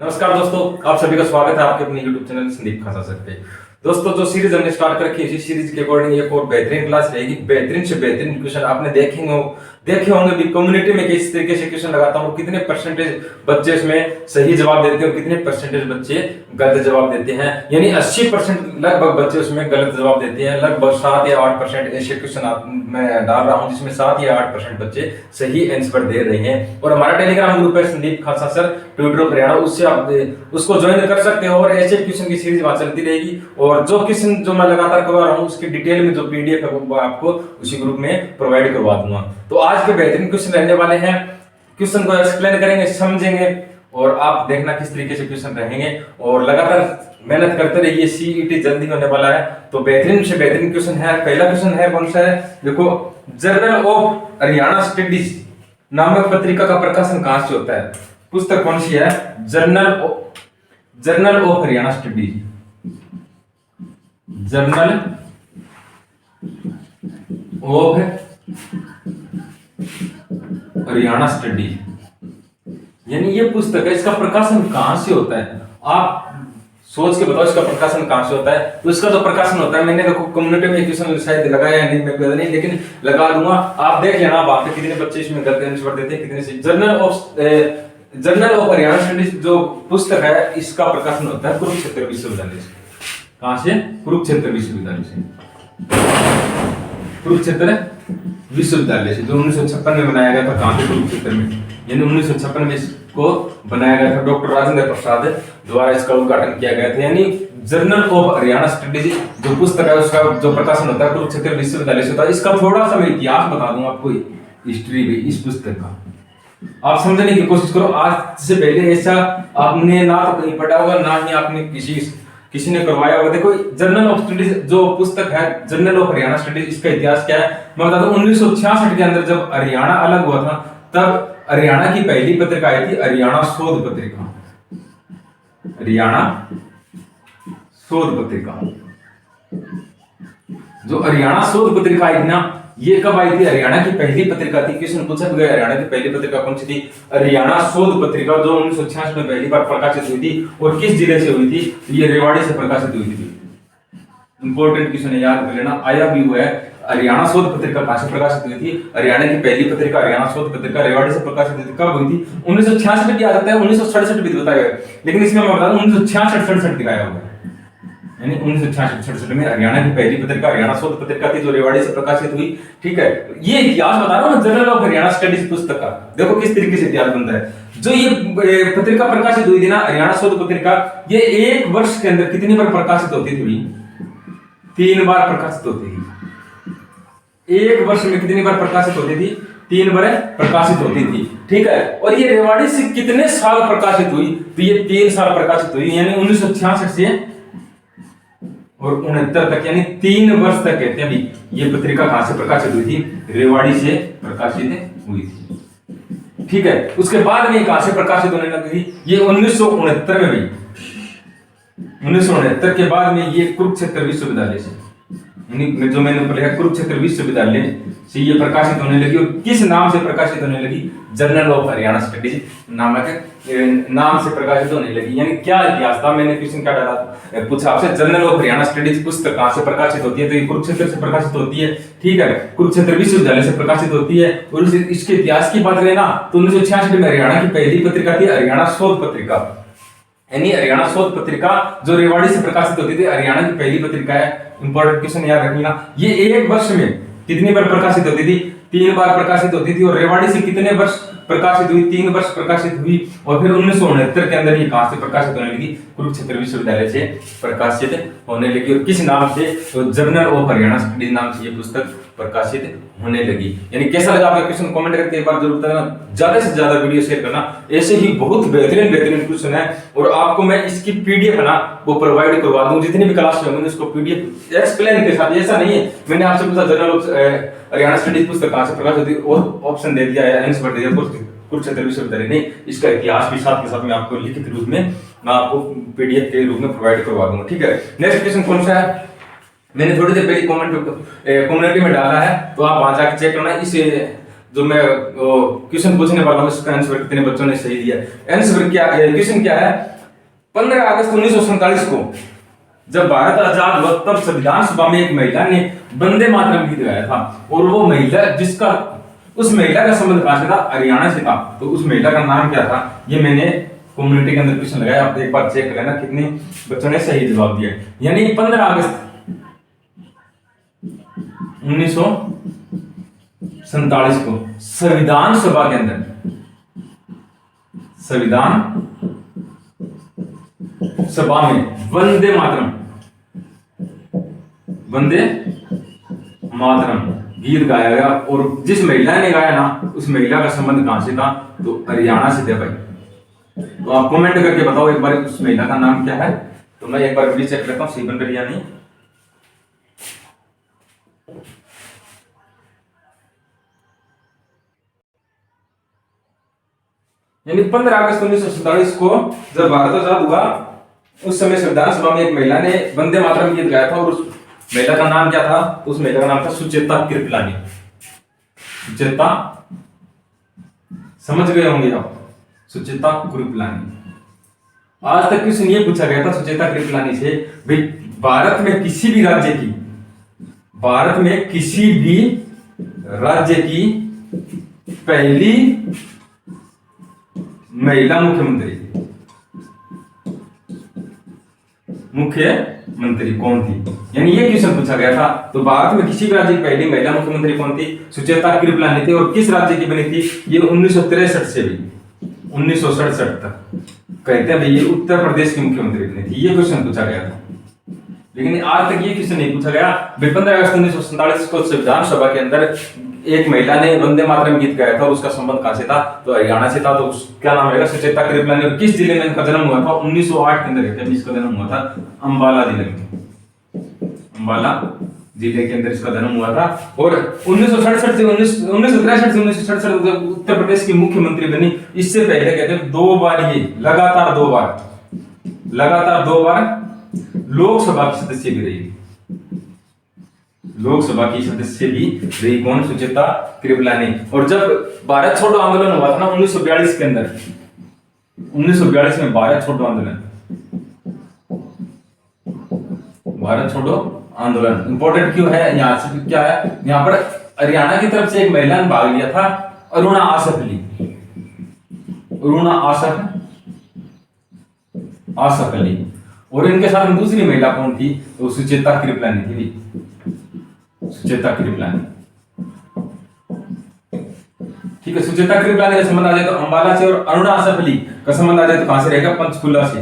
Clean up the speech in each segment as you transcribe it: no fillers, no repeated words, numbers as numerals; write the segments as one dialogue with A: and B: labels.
A: नमस्कार दोस्तों, आप सभी का स्वागत है आपके अपने YouTube चैनल संदीप खासा सर पे। दोस्तों, जो सीरीज हमने स्टार्ट कर रखी है, इसी सीरीज के अकॉर्डिंग एक और बेहतरीन क्लास रहेगी। बेहतरीन से बेहतरीन क्वेश्चन आपने देखे होंगे भी। कम्युनिटी में किस तरीके से क्वेश्चन लगाता हूँ, कितने परसेंटेज बच्चे इसमें सही जवाब देते हैं और कितने परसेंटेज बच्चे गलत जवाब देते हैं। यानी 80% लगभग बच्चे उसमें गलत जवाब देते हैं। लगभग 7 या 8% ऐसे क्वेश्चन मैं डाल रहा हूँ जिसमें 7 या 8% बच्चे सही आंसर दे रहे हैं। और हमारा टेलीग्राम ग्रुप है संदीप खासा सर ट्यूटर हरियाणा, उससे आप उसको ज्वाइन कर सकते हो और ऐसे क्वेश्चन की सीरीज वहां चलती रहेगी। और जो क्वेश्चन जो मैं लगातार करवा रहा हूँ उसकी डिटेल में जो पीडीएफ है वो आपको उसी ग्रुप में प्रोवाइड करवा दूंगा। तो आज के बेहतरीन क्वेश्चन रहने वाले हैं। क्वेश्चन को एक्सप्लेन करेंगे, समझेंगे और आप देखना किस तरीके से क्वेश्चन रहेंगे और लगातार मेहनत करते रहिए। सीईटी जल्दी होने वाला है, तो बेहतरीन से बेहतरीन क्वेश्चन है। पहला क्वेश्चन है, कौन सा है देखो, जर्नल ऑफ हरियाणा स्टडीज नामक पत्रिका का प्रकाशन कहां से होता है? पुस्तक कौन सी है? Journal of Haryana studies. Journal of Haryana studies, यानी ये पुस्तक है, इसका प्रकाशन कहां से होता है? आप सोच के बताओ इसका प्रकाशन कहां से होता है। तो इसका जो प्रकाशन होता है, मैंने देखो कम्युनिटी में क्वेश्चन शायद लगाया है नहीं, मैं पता नहीं, लेकिन लगा दूंगा। आप देख लेना वहां पे कितने बच्चे इसमें गलत आंसर देते हैं, कितने से। जर्नल ऑफ हरियाणा स्टडीज जो पुस्तक है, इसका प्रकाशन होता है कुरुक्षेत्र विश्वविद्यालय से। कहां से? कुरुक्षेत्र विश्वविद्यालय से। कुरुक्षेत्र विश्वविद्यालय से, जो 1956 में बनाया गया था। कहां पे? कुरुक्षेत्र में। यानी 1956 में इसको बनाया गया था। डॉक्टर राजेंद्र प्रसाद द्वारा इसका उद्घाटन किया गया था। यानी जर्नल ऑफ हरियाणा स्टडीज जो पुस्तक है, उसका जो प्रकाशन होता है कुरुक्षेत्र विश्वविद्यालय से होता है। इसका थोड़ा सा मैं इतिहास बता दूं आपको, हिस्ट्री भी इस पुस्तक का आप समझने की कोशिश करो। आज से पहले ऐसा आपने ना तो कहीं पढ़ा होगा, ना ही आपने किसी ने करवाया होगा। देखो, जर्नल ऑफ स्टडीज जो पुस्तक है, जर्नल ऑफ हरियाणा स्टडीज, इसका इतिहास क्या है मैं बता दूं। 1966 के अंदर जब हरियाणा अलग हुआ था, तब हरियाणा की पहली पत्रिका आई थी हरियाणा शोध पत्रिका। हरियाणा शोध पत्रिका, जो हरियाणा शोध पत्रिका आई थी ना, ये कब आई थी? हरियाणा की पहली पत्रिका थी। क्वेश्चन पूछा गया हरियाणा की पहली पत्रिका कौन सी थी? हरियाणा शोध पत्रिका, जो 1966 में पहली बार प्रकाशित हुई थी। और किस जिले से हुई थी? ये रेवाड़ी से प्रकाशित हुई थी। इंपॉर्टेंट क्वेश्चन है, याद कर लेना, आया भी हुआ है। हरियाणा शोध पत्रिका कहां से प्रकाशित हुई थी? हरियाणा की पहली पत्रिका हरियाणा शोध पत्रिका रेवाड़ी से प्रकाशित हुई थी। कब हुई थी? 1966 भी आ जाता है, 1967 भी बताया गया, लेकिन इसमें मैं बता दूं 1966 दिखाया हुआ है। यानी 1966 में हरियाणा की पहली पत्रिका हरियाणा शोध पत्रिका थी, जो रेवाड़ी से प्रकाशित हुई। ठीक है, ये इतिहास बता रहा हूं, जर्नल ऑफ हरियाणा स्टडीज पुस्तक का। देखो किस तरीके से इतिहास बनता है। जो ये पत्रिका प्रकाशित हुई थी ना, हरियाणा शोध पत्रिका, ये एक वर्ष के अंदर कितनी बार प्रकाशित होती थी? 3 बार प्रकाशित होती थी। एक वर्ष में कितनी बार प्रकाशित होती थी? 3 बार प्रकाशित होती थी। ठीक है, और ये रेवाड़ी से कितने साल प्रकाशित हुई? तो ये 3 साल प्रकाशित हुई। यानी 1966 से और 69 तक, यानी 3 वर्ष तक कहते हैं भी। ये पत्रिका कहां से प्रकाशित हुई थी? रेवाड़ी से प्रकाशित हुई थी। ठीक है, उसके बाद में कहां से प्रकाशित होने लगी थी? ये 1969 में हुई। 1969 के बाद में ये कुरुक्षेत्र विश्वविद्यालय से, यानी जो मैंने ऊपर लिखा कुरुक्षेत्र विश्वविद्यालय से ये प्रकाशित होने लगी। और किस नाम से प्रकाशित होने लगी? जर्नल ऑफ हरियाणा स्टडीज नामक नाम से प्रकाशित होने लगी। यानी क्या इतिहास था? मैंने क्वेश्चन क्या डाला, पूछा आपसे, जर्नल ऑफ हरियाणा स्टडीज पुस्तक कहां से प्रकाशित होती है? तो ये कुरुक्षेत्र से प्रकाशित होती है। ठीक है, कुरुक्षेत्र विश्वविद्यालय से प्रकाशित होती है। और इसके इतिहास की बात करें ना, तो 1966 में हरियाणा की पहली पत्रिका थी हरियाणा शोध पत्रिका। यानी हरियाणा शोध पत्रिका जो रेवाड़ी से प्रकाशित होती थी, हरियाणा की पहली पत्रिका है। इंपॉर्टेंट क्वेश्चन याद रखना। ये एक वर्ष में कितनी बार प्रकाशित होती थी? 3 बार प्रकाशित होती थी। और रेवाड़ी से कितने वर्ष प्रकाशित हुई? 3 वर्ष प्रकाशित हुई। और फिर 1969 के अंदर ये कहां से प्रकाशित होने लगी? कुरुक्षेत्र विश्वविद्यालय से प्रकाशित होने लगी। और किस नाम से? तो जर्नल ऑफ हरियाणा स्टडीज नाम से ये पुस्तक प्रकाशित होने लगी। यानी कैसा लगा आपका क्वेश्चन? कमेंट करके एक बार जरूर बताना। ज्यादा से ज्यादा वीडियो शेयर करना। ऐसे ही बहुत बेहतरीन क्वेश्चन है, और आपको मैं इसकी पीडीएफ ना वो प्रोवाइड करवा दूं। जितनी भी क्लास होंगी उसको पीडीएफ एक्सप्लेन के साथ। ऐसा नहीं है मैंने आपसे पूछा जर्नल ऑफ हरियाणा स्टडीज पुस्तक कहां से प्रकाशित होती है और ऑप्शन दे दिया है, आंसर दे दिया कुरुक्षेत्र विश्वविद्यालय। नहीं, इसका इतिहास भी साथ के साथ मैं आपको लिखित रूप में, मैं आपको पीडीएफ के रूप में प्रोवाइड करवा दूंगा। ठीक है, नेक्स्ट क्वेश्चन कौन सा है? मैंने थोड़ी देर पहले कम्युनिटी में डाला है, तो आप वहां जाकर चेक करना। इस जो मैं क्वेश्चन पूछने वाला हूँ इसका आंसर कितने बच्चों ने सही दिया। आंसर क्या है, क्वेश्चन क्या है, 15 अगस्त 1947 को जब भारत आजाद हुआ तब संविधान सभा में एक महिला ने वंदे मातरम गीत गाया था, और वो महिला जिसका उस महिला का संबंध कहां से था, हरियाणा से था। तो उस महिला का नाम क्या था, ये मैंने कम्युनिटी के अंदर क्वेश्चन लगाया, आप एक बार चेक कर लेना कितने बच्चों ने सही जवाब दिया। यानी 15 अगस्त 1947 को संविधान सभा के अंदर, संविधान सभा में वंदे मातरम, वंदे मातरम गीत गाया गया, और जिस महिला ने गाया ना उस महिला का संबंध कहां से था, तो हरियाणा से था भाई। तो आप कमेंट करके बताओ एक बार उस महिला का नाम क्या है। तो मैं एक बार वीडियो चेक करता हूं सही बन रही है या नहीं। यानी 15 अगस्त 1947 को जब भारत आजाद हुआ उस समय संविधान सभा में एक महिला ने वंदे मातरम गीत गाया था, और उस महिला का नाम क्या था, उस महिला का नाम था सुचेता कृपलानी। सुचेता, समझ गए होंगे आप, सुचेता कृपलानी। आज तक क्वेश्चन ये पूछा गया था सुचेता कृपलानी से, भाई भारत में किसी भी राज्य की, भारत में किसी भी राज्य की पहली महिला मुख्यमंत्री कौन थी। यानी ये क्वेश्चन पूछा गया था। तो भारत में किसी भी राज्य की पहली महिला मुख्यमंत्री कौन थी, सुचेता कृपलानी थी। और किस राज्य की बनी थी, ये 1963 से भी 1967 तक कहते हैं भाई ये उत्तर प्रदेश की मुख्यमंत्री बनी थी। ये क्वेश्चन पूछा गया था, लेकिन आज तक ये क्वेश्चन नहीं पूछा गया। 15 अगस्त 1947 को संविधान सभा के अंदर एक महिला ने वंदे मातरम गीत गाया था, और उसका संबंध कहां से था, तो हरियाणा से था। तो क्या नाम रहेगा, सुचेता कृपलानी। और किस जिले में इनका जन्म हुआ था, 1908 के अंदर इसका जन्म हुआ था अंबाला जिले में, अंबाला जिले के अंदर इसका जन्म हुआ था। और 1967 से 1963 से 1967 उत्तर प्रदेश की मुख्यमंत्री बनी। इससे पहले कहते हैं 2 बार ये लगातार 2 बार लोकसभा की सदस्य भी रही, लोकसभा की सदस्य भी रही। कौन, सुचेता कृपलानी। और जब भारत छोड़ो आंदोलन हुआ था ना 1942 के अंदर, 1942 में भारत छोड़ो आंदोलन, भारत छोड़ो आंदोलन इंपॉर्टेंट क्यों है, यहाँ से क्या है, यहाँ पर हरियाणा की तरफ से एक महिला ने भाग लिया था, अरुणा आसफ अली, अरुणा आसफ अली। और इनके साथ में दूसरी महिला कौन थी, तो सुचेता कृपलानी थी, सुचेता कृपलानी। ठीक है, सुचेता कृपलानी का संबंध आ जाए तो अंबाला से, और अरुणा आसफ अली का संबंध आ जाए तो कहां से रहेगा, पंचकुला से,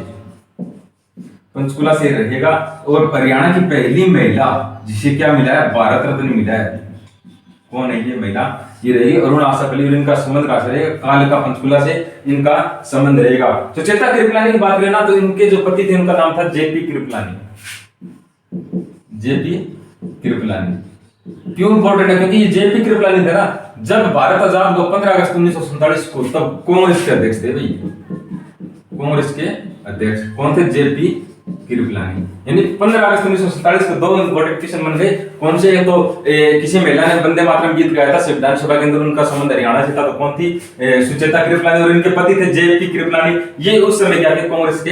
A: पंचकुला से रहेगा। और हरियाणा की पहली महिला जिसे क्या मिला है, भारत रत्न मिला है, कौन है ये महिला, ये रहेगी अरुणा आसफ अली। और इनका संबंध कहां से रहेगा, काल का पंचकुला से इनका संबंध रहेगा। सुचेता कृपलानी की बात करें ना तो इनके जो पति थे उनका नाम था जेपी कृपलानी, जेपी कृपलानी। क्यों इंपॉर्टेंट है, क्योंकि ये जेपी कृपलानी थे ना जब भारत आजाद हुआ 15 अगस्त 1947 को, तब कांग्रेस के अध्यक्ष थे भाई, कांग्रेस के अध्यक्ष कौन थे, जेपी कृपलानी। यानी 15 अगस्त 1947 को 2 इंपॉर्टेंट क्वेश्चन बन गए। कौन से, एक तो किसी महिला ने वंदे मातरम गीत गाया था संविधान सभा के अंदर, उनका संबंध हरियाणा से था, तो कौन थी, सुचेता कृपलानी। और इनके पति थे जेपी कृपलानी, ये उस समय क्या थे, कांग्रेस के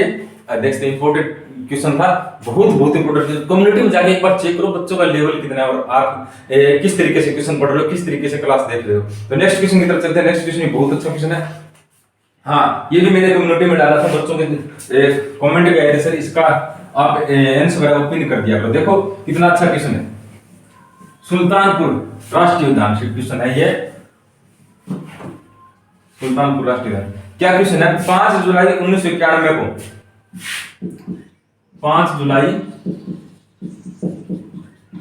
A: अध्यक्ष थे। इंपॉर्टेंट क्वेश्चन था, बहुत इंपॉर्टेंट। कम्युनिटी में जाके एक बार चेक करो बच्चों का लेवल कितना है, और आप किस तरीके से क्वेश्चन पढ़ रहे हो, किस तरीके से क्लास देख रहे हो। तो नेक्स्ट क्वेश्चन की तरफ चलते हैं। नेक्स्ट क्वेश्चन बहुत अच्छा क्वेश्चन है, हाँ ये भी मैंने कम्युनिटी में डाला था, बच्चों के कमेंट भी आए थे सर इसका आप आंसर ओपन कर दिया करो। देखो कितना अच्छा क्वेश्चन है, सुल्तानपुर राष्ट्रीय उद्यान से क्वेश्चन है ये, सुल्तानपुर राष्ट्रीय उद्यान। क्या क्वेश्चन है, 5 जुलाई 1991 को, 5 जुलाई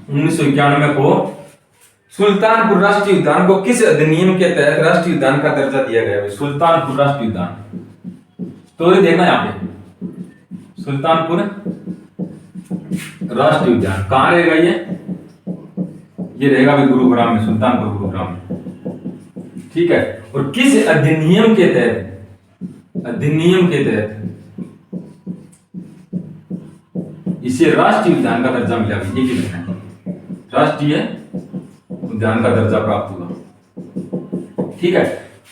A: 1991 को सुल्तानपुर राष्ट्रीय उद्यान को किस अधिनियम के तहत राष्ट्रीय उद्यान का दर्जा दिया गया है। सुल्तानपुर राष्ट्रीय उद्यान स्टोरी देखना यहाँ पे, सुल्तानपुर राष्ट्रीय उद्यान कहां रहेगा, ये रहेगा भी गुरुग्राम में, सुल्तानपुर गुरुग्राम में। ठीक है, और किस अधिनियम के तहत, अधिनियम के तहत इसे राष्ट्रीय उद्यान का दर्जा मिला, ये लिखना है, राष्ट्रीय उद्यान का दर्जा प्राप्त हुआ। ठीक है।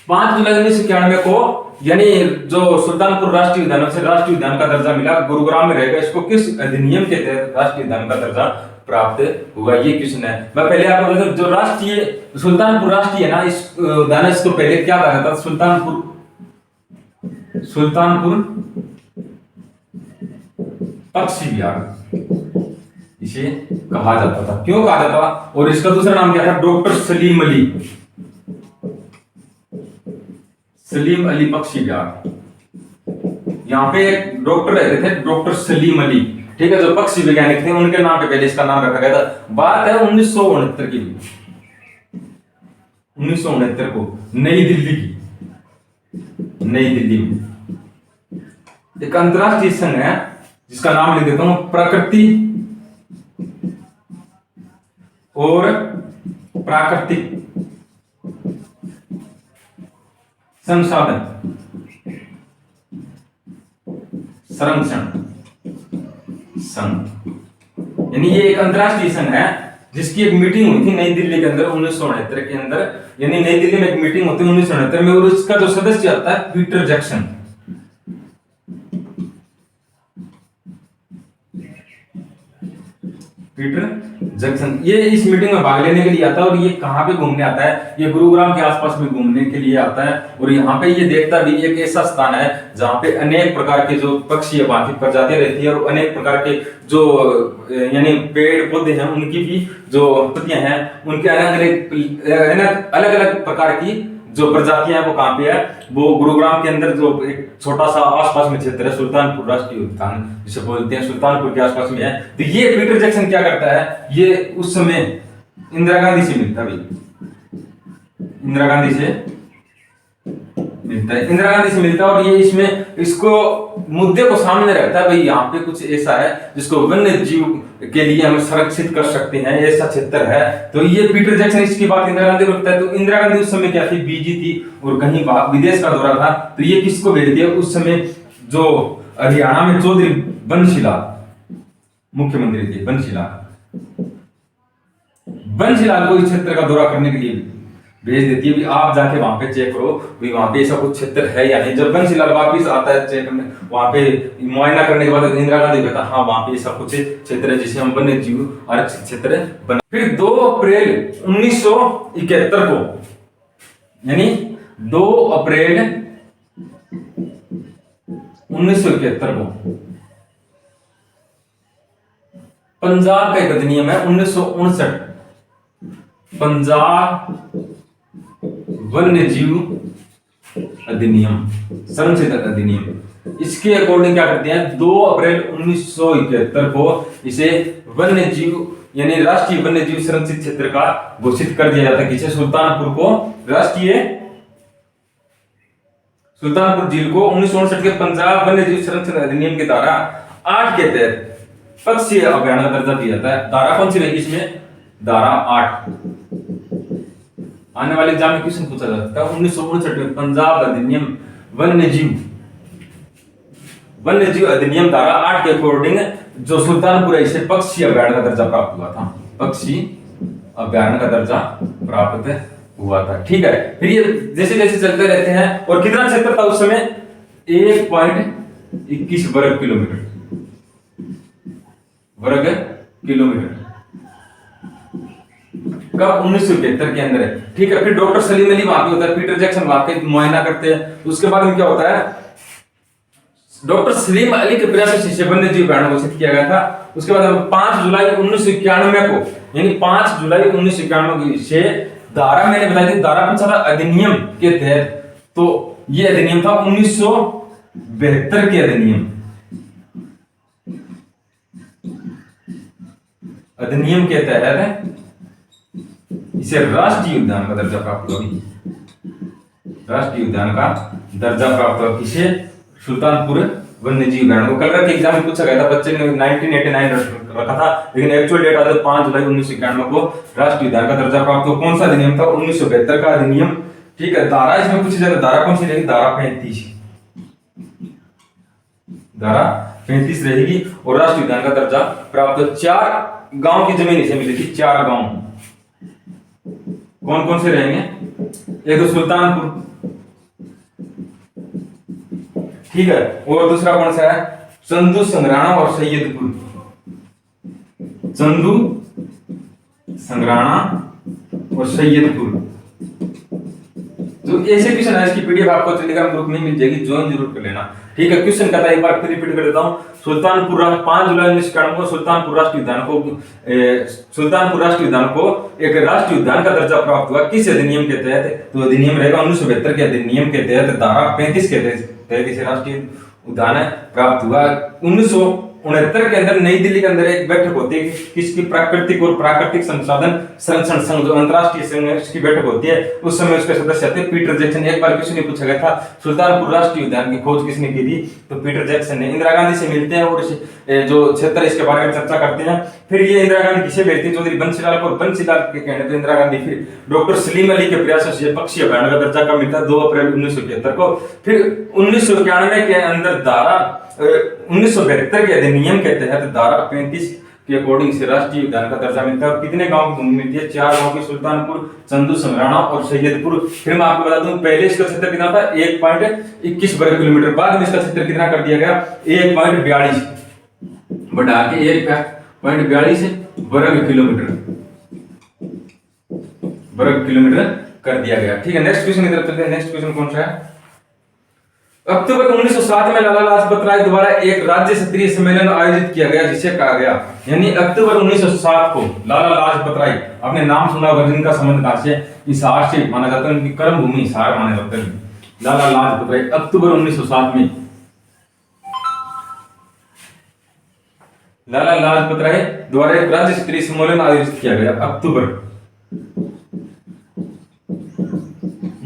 A: 5 जुलाई 1991 को यानी जो सुल्तानपुर राष्ट्रीय उद्यान से राष्ट्रीय उद्यान का दर्जा मिला, गुरुग्राम में रहेगा, इसको किस अधिनियम के तहत राष्ट्रीय उद्यान का दर्जा प्राप्त हुआ, ये क्वेश्चन है। मैं पहले आपको बता दूं, जो राष्ट्रीय सुल्तानपुर राष्ट्रीय है ना, इस उद्यान इसको पहले क्या कहा जाता था, सुल्तानपुर पक्षी विहार इसे कहा जाता था। क्यों कहा जाता था? और इसका दूसरा नाम क्या था? डॉक्टर सलीम अली पक्षी विहार। यहाँ पे एक डॉक्टर रहते थे, डॉक्टर सलीम अली, ठीक है, जो पक्षी वैज्ञानिक थे, उनके नाम पे पहले इसका नाम रखा गया था। बात है 1969 की, 1969 को नई दिल्ली में एक अंतरराष्ट्रीय संघ है जिसका नाम लिख देता हूं, प्रकृति और प्राकृतिक संसाधन संरक्षण संघ, यानी ये एक अंतरराष्ट्रीय संघ है जिसकी एक मीटिंग हुई थी नई दिल्ली के अंदर 1969 के अंदर, यानी नई दिल्ली में एक मीटिंग होती है 1969 में, और इसका जो सदस्य आता है पीटर जैक्सन। ये इस मीटिंग में भाग लेने के लिए आता है, और ये कहां पे घूमने आता है? ये गुरुग्राम के आसपास में घूमने के लिए आता है, और यहाँ पे ये देखता भी एक ऐसा स्थान है जहाँ पे अनेक प्रकार के जो पक्षी बाकी प्रजातियां रहती है, और अनेक प्रकार के जो यानी पेड़ पौधे हैं उनकी भी जो पत्तियां हैं उनके अलग अलग प्रकार की जो प्रजातियां हैं वो कहां पे है? वो गुरुग्राम के अंदर जो एक छोटा सा आसपास में क्षेत्र है, सुल्तानपुर राष्ट्रीय उद्यान जिसे बोलते हैं, सुल्तानपुर के आसपास में है। तो ये पीटर जैक्सन क्या करता है? ये उस समय इंदिरा गांधी से मिलता है, इंदिरा गांधी से मिलता है, और ये इसमें इसको मुद्दे को सामने रखता है, भाई यहाँ पे कुछ ऐसा है जिसको वन्य जीव के लिए हम संरक्षित कर सकते हैं, ऐसा क्षेत्र है। तो ये पीटर जैक्सन इसकी बात इंदिरा गांधी को रखता है। तो इंदिरा गांधी उस समय क्या थी? बिजी थी और कहीं विदेश का दौरा था। तो ये किसको भेज दिया? उस समय जो हरियाणा में चौधरी बंशीलाल मुख्यमंत्री थे, बंशीलाल को इस क्षेत्र का दौरा करने के लिए भेज देती है, भी आप जाके वहां पे चेक करो भी वहां पे ऐसा कुछ क्षेत्र है या नहीं। जब बंशीलाल वापिस आता है चेक करने, वहां पे मुआयना करने के बाद इंदिरा गांधी कहता हाँ वहां पे ऐसा कुछ क्षेत्र है जिसे हम वन्य जीव आरक्षित क्षेत्र बना। फिर 2 अप्रैल 1971 को, यानी 2 अप्रैल 1971 को पंजाब का एक अधिनियम है 1959, पंजाब वन्य जीव अधिनियम, संरक्षित अधिनियम। इसके अकॉर्डिंग क्या करते हैं? 2 अप्रैल 1971 को इसे वन्य जीव यानी राष्ट्रीय वन्य जीव संरक्षित क्षेत्र का घोषित कर दिया जाता है। किसे? सुल्तानपुर को, राष्ट्रीय सुल्तानपुर झील को 1959 के पंजाब वन्य जीव संरक्षण अधिनियम के धारा 8 के तहत पक्षी अभ्यारण्य का दर्जा दिया जाता है। धारा कौन सी रहेगी इसमें? धारा 8। आने वाले एग्जाम में क्वेश्चन पूछा जा सकता है 1959 में पंजाब अधिनियम वन्य जीव अधिनियम धारा 8 के अकॉर्डिंग जो सुल्तानपुर है इसे पक्षी अभ्यारण्य का दर्जा प्राप्त हुआ था, पक्षी अभ्यारण्य का दर्जा प्राप्त हुआ था। ठीक है, फिर ये जैसे जैसे चलते रहते हैं। और कितना क्षेत्र था उस समय? 1.21 वर्ग किलोमीटर कब? 1971 के अंदर है। ठीक है, फिर डॉक्टर सलीम अली वहां पे होता है, पीटर जैक्सन वहां पे मुआयना करते हैं। उसके बाद में क्या होता है? डॉक्टर सलीम अली के प्रयास से वन्य जीव अभ्यारण्य घोषित किया गया था। उसके बाद 5 जुलाई 1991 को, यानी 5 जुलाई 1991 से धारा मैंने बताई थी, धारा पूछा था अधिनियम के तहत, तो ये अधिनियम था 1972 के अधिनियम के तहत इसे राष्ट्रीय उद्यान का दर्जा प्राप्त हुआ। राष्ट्रीय उद्यान का दर्जा प्राप्त हुआ किसे? सुल्तानपुर वन्य जीव अभ्यारण्य को। कल के एग्जाम में पूछा गया था, बच्चे ने 1989 रखा था, लेकिन एक्चुअल डेट आता है 5 जुलाई 1991 को राष्ट्रीय उद्यान का दर्जा प्राप्त हुआ। कौन सा अधिनियम था? 1972 का अधिनियम। ठीक है, धारा इसमें पूछी जाए, धारा कौन सी रहेगी? धारा 35, धारा 35 रहेगी। और राष्ट्रीय उद्यान का दर्जा प्राप्त 4 गांव की जमीन इसे मिली थी। 4 गांव कौन कौन से रहेंगे? एक तो सुल्तानपुर, ठीक है, और दूसरा कौन सा है, चंदू संग्राणा और सैयदपुर, चंदू संग्राणा और सैयदपुर। जो ऐसे क्वेश्चन है इसकी पीडीएफ आपको टेलीग्राम ग्रुप में मिल जाएगी, ज्वाइन जरूर कर लेना, ठीक है। क्वेश्चन का था, एक बार फिर रिपीट कर देता हूं। सुल्तानपुर 5 जुलाई 1991 को सुल्तानपुर राष्ट्रीय उद्यान को एक राष्ट्रीय उद्यान का दर्जा प्राप्त हुआ, किस अधिनियम के तहत, तो अधिनियम रहेगा 1972 के अधिनियम के तहत, धारा 35 के तहत इसे राष्ट्रीय उद्यान प्राप्त हुआ। 1969 के अंदर नई दिल्ली के अंदर एक बैठक होती है, किसकी, प्राकृतिक और प्राकृतिक संसाधन संरक्षण संघ, जो अंतरराष्ट्रीय संघ है, उसकी बैठक होती है। उस समय उसके सदस्य थे पीटर जैक्सन। एक बार क्वेश्चन पूछा गया था सुल्तानपुर राष्ट्रीय उद्यान की खोज किसने की थी, तो पीटर जैक्सन ने। इंदिरा गांधी से मिलते हैं और जो क्षेत्र इसके बारे में चर्चा करते हैं। फिर ये इंदिरा गांधी किसे भेजती है, चौधरी बंसीलाल को, बंसीलाल के कहने पर इंदिरा गांधी फिर डॉक्टर सलीम अली के प्रयासों से पक्षी अभ्यारण्य का दर्जा कब मिलता है, 2 अप्रैल 1971 को। फिर 1991 के अंदर धारा 1972 के अधिनियम के तहत धारा 35 के अकॉर्डिंग से राष्ट्रीय उद्यान का दर्जा मिलता है। और कितने गांव की भूमि मिलती है, 4 गांव की, सुल्तानपुर, चंदू संग्राणा और सैयदपुर। फिर मैं आपको बता दूं, पहले इसका क्षेत्र कितना था, 1.21 वर्ग किलोमीटर, बाद में इसका क्षेत्र कितना कर दिया गया, 1.42 बढ़ा के 1.42 वर्ग किलोमीटर कर दिया गया, ठीक है। नेक्स्ट क्वेश्चन की तरफ चलते हैं। नेक्स्ट क्वेश्चन कौन सा है, अक्टूबर 1907 में लाला लाजपत राय द्वारा एक राज्य स्तरीय सम्मेलन आयोजित किया गया, जिसे कहा गया, यानी अक्टूबर 1907 को लाला लाजपत राय, आपने नाम सुना होगा, जिनका संबंध कहां से, हिसार से माना जाता है, उनकी कर्म भूमि हिसार माना जाता है। लाला लाजपत राय अक्टूबर 1907 में लाला लाजपत राय द्वारा एक राज्य स्तरीय सम्मेलन आयोजित किया गया, अक्टूबर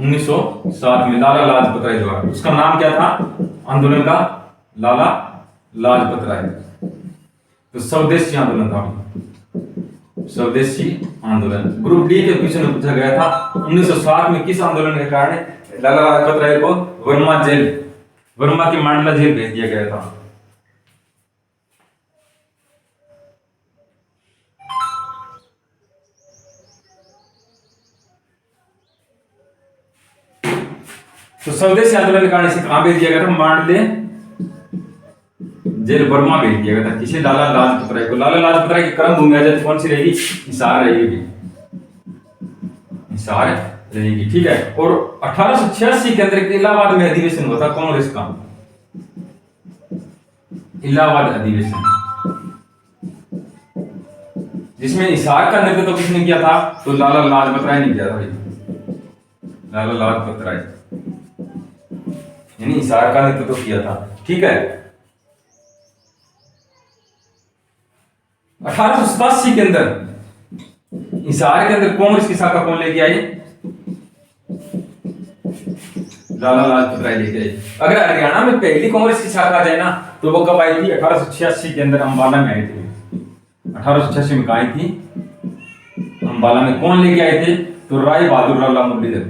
A: 1907 में लाला लाजपत राय द्वारा। उसका नाम क्या था आंदोलन का, लाला लाजपत राय, तो स्वदेशी आंदोलन था, स्वदेशी आंदोलन। ग्रुप डी के क्वेश्चन में पूछा गया था 1907 में किस आंदोलन के कारण लाला लाजपत राय को वर्मा की मांडला जेल भेज दिया गया था। तो स्वदेशी आंदोलन के कारण इसे कहां भेज दिया गया था, मांडले जेल वर्मा भेज दिया गया था, किसे, लाला लाजपत राय को। लाला लाजपत राय की कर्म भूमि आजादी कौन सी रहेगी, हिसार रहेगी, हिसार रहेगी, ठीक है। और 1886 के अंदर इलाहाबाद में अधिवेशन हुआ था कांग्रेस का, इलाहाबाद अधिवेशन, जिसमें हिसार का नेतृत्व किसने किया था, तो लाला लाजपत राय ने किया था भाई, लाला लाजपत राय, यानी हिसार का नेतृत्व किया था, ठीक है। 1887 के अंदर हिसार के अंदर कांग्रेस की शाखा कौन लेके आई, लाला लाजपत राय लेके आई। अगर हरियाणा में पहली कांग्रेस की शाखा आ जाए ना, तो वो कब आई थी, 1886 के अंदर अंबाला में आई थी। 1886 में कहा आई थी, अंबाला में। कौन लेके आए थे, तो राय बहादुर लाला मुरलीधर,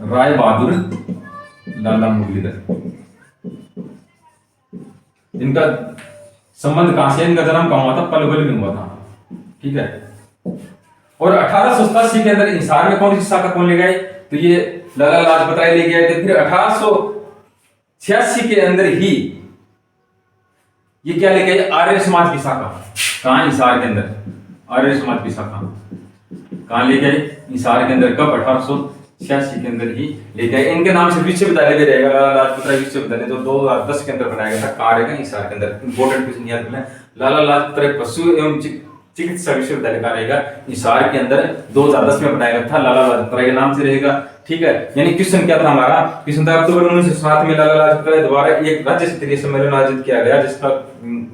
A: राय बहादुर लाला मुरलीधर। इनका संबंध कहां से, इनका जन्म कहां हुआ था, पलवल में हुआ था, ठीक है। और 1887 के अंदर हिसार में कौन सी शाखा कौन ले गए, तो ये लाला लाजपत राय लेके आए थे। फिर 1886 के अंदर ही ये क्या लेके आए, आर्य समाज की शाखा, कहां, हिसार के अंदर आर्य समाज की शाखा कहां लेके आए, हिसार के अंदर, कब, 1886 के अंदर ही लेके आए। इनके नाम से विश्वविद्यालय भी रहेगा, लाला लाजपत राय विश्वविद्यालय, जो 2010 के अंदर बनाया गया था, कार्य का हिसार के अंदर। इंपॉर्टेंट क्वेश्चन याद रखना, लाला लाजपत राय पशु एवं चिकित्सा विश्वविद्यालय का रहेगा, हिसार के अंदर 2010 में बनाया गया था, लाला लाजपत राय के नाम से रहेगा, ठीक है। यानी क्वेश्चन क्या था हमारा, क्वेश्चन था अक्टूबर 1907 में लाला लाजपत राय द्वारा एक राज्य स्तरीय सम्मेलन आयोजित किया गया,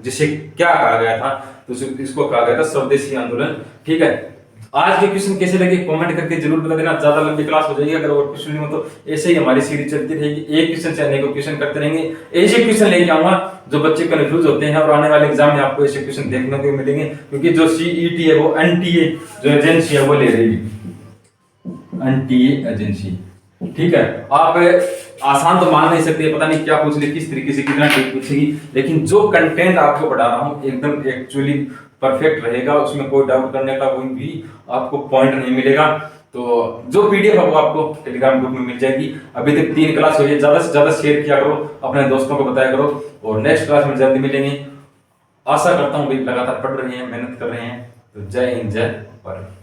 A: जिसे क्या कहा गया था, तो इसको कहा गया था स्वदेशी आंदोलन, ठीक है। आज के क्वेश्चन कैसे लगे कमेंट करके जरूर बता देना। ज्यादा लंबी क्लास हो जाएगी अगर और क्वेश्चन नहीं हो तो ऐसे ही हमारी सीरीज चलती रहेगी, एक क्वेश्चन से अनेकों क्वेश्चन करते रहेंगे। ऐसे क्वेश्चन लेके आऊंगा जो बच्चे कंफ्यूज होते हैं, और आने वाले एग्जाम में आपको ऐसे क्वेश्चन देखने को मिलेंगे, क्योंकि जो सीईटी है वो एनटीए जो एजेंसी है वो ले रही है, एनटीए एजेंसी, ठीक है। आप आसान तो मान नहीं सकते, पता नहीं क्या पूछ ले, किस तरीके से कितना ठीक पूछेगी, लेकिन जो कंटेंट आपको पढ़ा रहा हूँ एकदम एक्चुअली परफेक्ट रहेगा, उसमें कोई डाउट करने का कोई भी आपको पॉइंट नहीं मिलेगा। तो जो पीडीएफ है वो आपको टेलीग्राम ग्रुप में मिल जाएगी। अभी तक 3 क्लास हुई है, ज्यादा से ज्यादा शेयर किया करो, अपने दोस्तों को बताया करो, और नेक्स्ट क्लास में जल्दी मिलेंगे। आशा करता हूँ भाई लगातार पढ़ रहे हैं, मेहनत कर रहे हैं। तो जय हिंद, जय भारत।